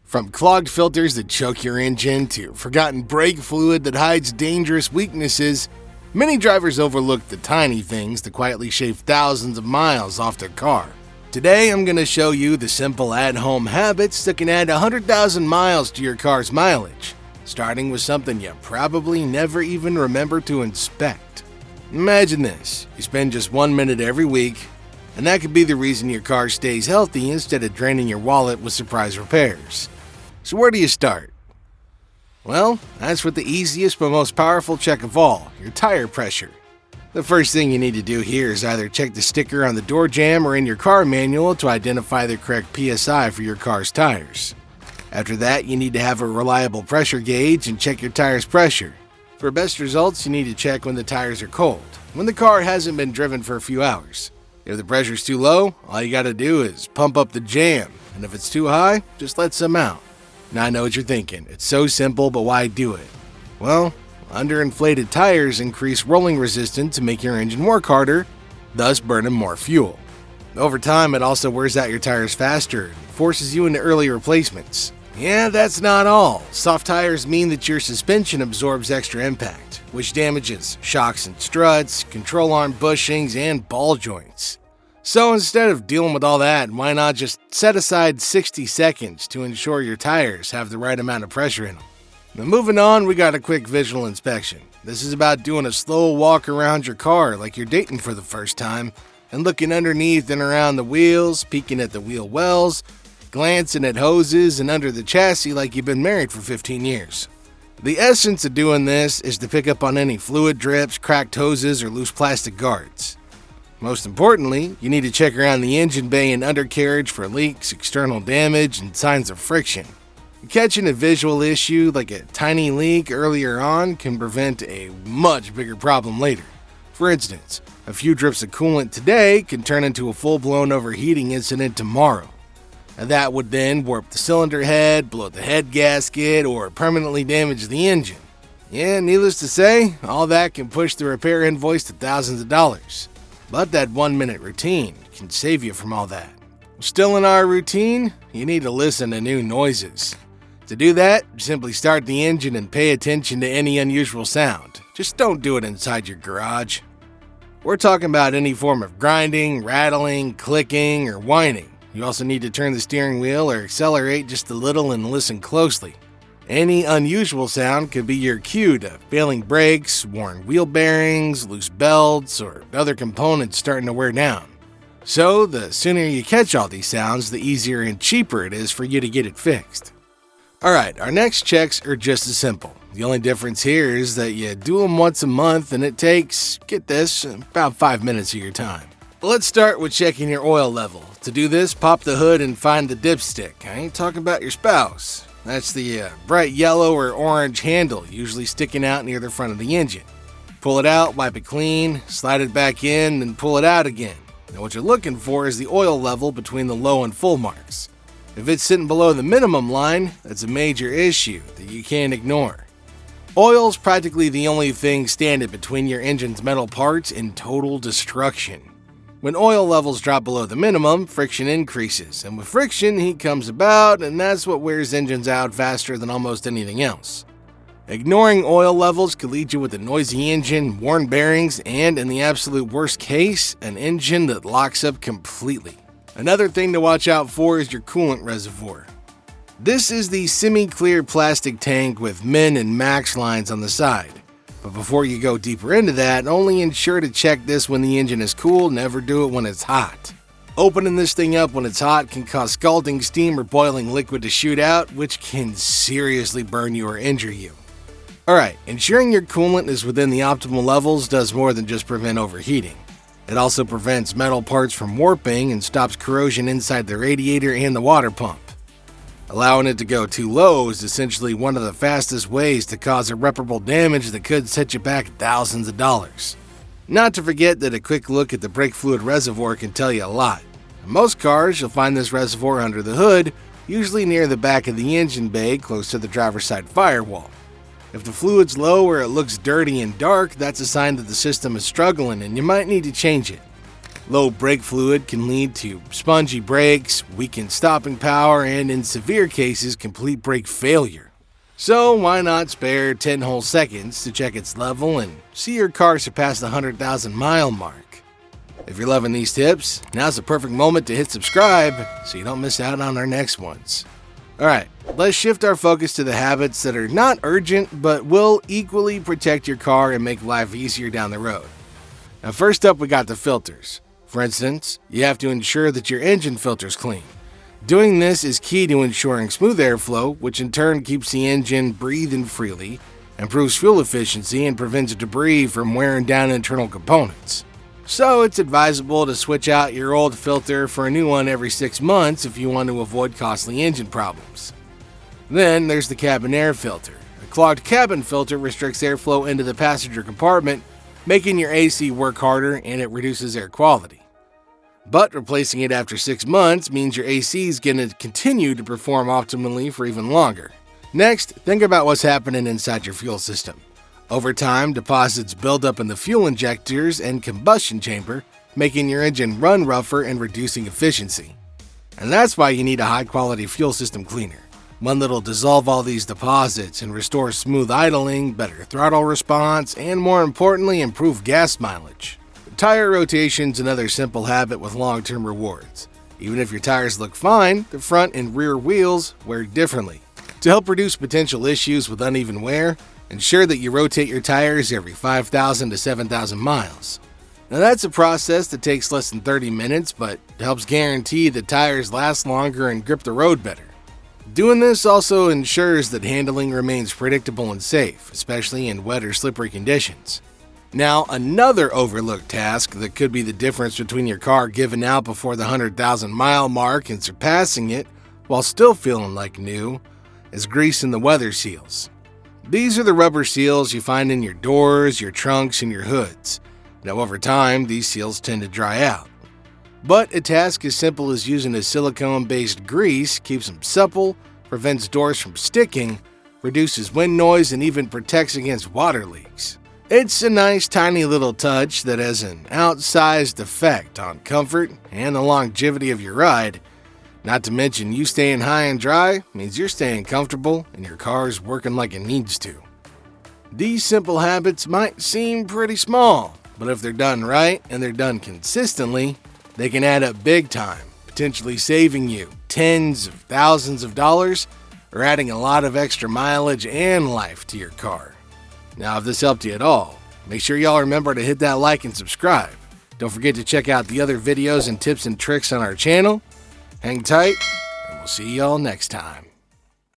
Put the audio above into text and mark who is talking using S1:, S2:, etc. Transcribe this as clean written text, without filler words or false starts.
S1: From clogged filters that choke your engine to forgotten brake fluid that hides dangerous weaknesses, many drivers overlook the tiny things that quietly shave thousands of miles off their car. Today, I'm going to show you the simple at-home habits that can add 100,000 miles to your car's mileage, starting with something you probably never even remember to inspect. Imagine this: you spend just 1 minute every week, and that could be the reason your car stays healthy instead of draining your wallet with surprise repairs. So where do you start? Well, that's with the easiest but most powerful check of all, your tire pressure. The first thing you need to do here is either check the sticker on the door jamb or in your car manual to identify the correct PSI for your car's tires. After that, you need to have a reliable pressure gauge and check your tire's pressure. For best results, you need to check when the tires are cold, when the car hasn't been driven for a few hours. If the pressure's too low, all you gotta do is pump up the jam, and if it's too high, just let some out. Now I know what you're thinking, it's so simple, but why do it? Well, underinflated tires increase rolling resistance to make your engine work harder, thus burning more fuel. Over time, it also wears out your tires faster and forces you into early replacements. Yeah, that's not all. Soft tires mean that your suspension absorbs extra impact, which damages shocks and struts, control arm bushings, and ball joints. So instead of dealing with all that, why not just set aside 60 seconds to ensure your tires have the right amount of pressure in them? Now moving on, we got a quick visual inspection. This is about doing a slow walk around your car like you're dating for the first time, and looking underneath and around the wheels, peeking at the wheel wells, glancing at hoses and under the chassis like you've been married for 15 years. The essence of doing this is to pick up on any fluid drips, cracked hoses, or loose plastic guards. Most importantly, you need to check around the engine bay and undercarriage for leaks, external damage, and signs of friction. Catching a visual issue like a tiny leak earlier on can prevent a much bigger problem later. For instance, a few drips of coolant today can turn into a full-blown overheating incident tomorrow. And that would then warp the cylinder head, blow the head gasket, or permanently damage the engine. Yeah, needless to say, all that can push the repair invoice to thousands of dollars. But that 1 minute routine can save you from all that. Still in our routine, you need to listen to new noises. To do that, simply start the engine and pay attention to any unusual sound. Just don't do it inside your garage. We're talking about any form of grinding, rattling, clicking, or whining. You also need to turn the steering wheel or accelerate just a little and listen closely. Any unusual sound could be your cue to failing brakes, worn wheel bearings, loose belts, or other components starting to wear down. So, the sooner you catch all these sounds, the easier and cheaper it is for you to get it fixed. Alright, our next checks are just as simple. The only difference here is that you do them once a month and it takes, get this, about 5 minutes of your time. Let's start with checking your oil level. To do this, pop the hood and find the dipstick. I ain't talking about your spouse. That's the bright yellow or orange handle, usually sticking out near the front of the engine. Pull it out, wipe it clean, slide it back in, then pull it out again. Now what you're looking for is the oil level between the low and full marks. If it's sitting below the minimum line, that's a major issue that you can't ignore. Oil's practically the only thing standing between your engine's metal parts and total destruction. When oil levels drop below the minimum, friction increases, and with friction, heat comes about, and that's what wears engines out faster than almost anything else. Ignoring oil levels could lead you with a noisy engine, worn bearings, and, in the absolute worst case, an engine that locks up completely. Another thing to watch out for is your coolant reservoir. This is the semi-clear plastic tank with min and max lines on the side. But before you go deeper into that, only ensure to check this when the engine is cool, never do it when it's hot. Opening this thing up when it's hot can cause scalding steam or boiling liquid to shoot out, which can seriously burn you or injure you. Alright, ensuring your coolant is within the optimal levels does more than just prevent overheating. It also prevents metal parts from warping and stops corrosion inside the radiator and the water pump. Allowing it to go too low is essentially one of the fastest ways to cause irreparable damage that could set you back thousands of dollars. Not to forget that a quick look at the brake fluid reservoir can tell you a lot. In most cars, you'll find this reservoir under the hood, usually near the back of the engine bay close to the driver's side firewall. If the fluid's low or it looks dirty and dark, that's a sign that the system is struggling and you might need to change it. Low brake fluid can lead to spongy brakes, weakened stopping power, and in severe cases, complete brake failure. So why not spare 10 whole seconds to check its level and see your car surpass the 100,000 mile mark? If you're loving these tips, now's the perfect moment to hit subscribe so you don't miss out on our next ones. Alright, let's shift our focus to the habits that are not urgent but will equally protect your car and make life easier down the road. Now first up, we got the filters. For instance, you have to ensure that your engine filter's clean. Doing this is key to ensuring smooth airflow, which in turn keeps the engine breathing freely, improves fuel efficiency, and prevents debris from wearing down internal components. So it's advisable to switch out your old filter for a new one every 6 months if you want to avoid costly engine problems. Then there's the cabin air filter. A clogged cabin filter restricts airflow into the passenger compartment, making your AC work harder, and it reduces air quality. But replacing it after 6 months means your AC is going to continue to perform optimally for even longer. Next, think about what's happening inside your fuel system. Over time, deposits build up in the fuel injectors and combustion chamber, making your engine run rougher and reducing efficiency. And that's why you need a high-quality fuel system cleaner. One that'll dissolve all these deposits and restore smooth idling, better throttle response, and more importantly, improve gas mileage. Tire rotation's another simple habit with long-term rewards. Even if your tires look fine, the front and rear wheels wear differently. To help reduce potential issues with uneven wear, ensure that you rotate your tires every 5,000 to 7,000 miles. Now that's a process that takes less than 30 minutes, but helps guarantee that tires last longer and grip the road better. Doing this also ensures that handling remains predictable and safe, especially in wet or slippery conditions. Now, another overlooked task that could be the difference between your car giving out before the 100,000 mile mark and surpassing it while still feeling like new is greasing the weather seals. These are the rubber seals you find in your doors, your trunks, and your hoods. Now, over time, these seals tend to dry out. But a task as simple as using a silicone-based grease keeps them supple, prevents doors from sticking, reduces wind noise, and even protects against water leaks. It's a nice tiny little touch that has an outsized effect on comfort and the longevity of your ride. Not to mention, you staying high and dry means you're staying comfortable and your car's working like it needs to. These simple habits might seem pretty small, but if they're done right and they're done consistently, they can add up big time, potentially saving you tens of thousands of dollars or adding a lot of extra mileage and life to your car. Now, if this helped you at all, make sure y'all remember to hit that like and subscribe. Don't forget to check out the other videos and tips and tricks on our channel. Hang tight, and we'll see y'all next time.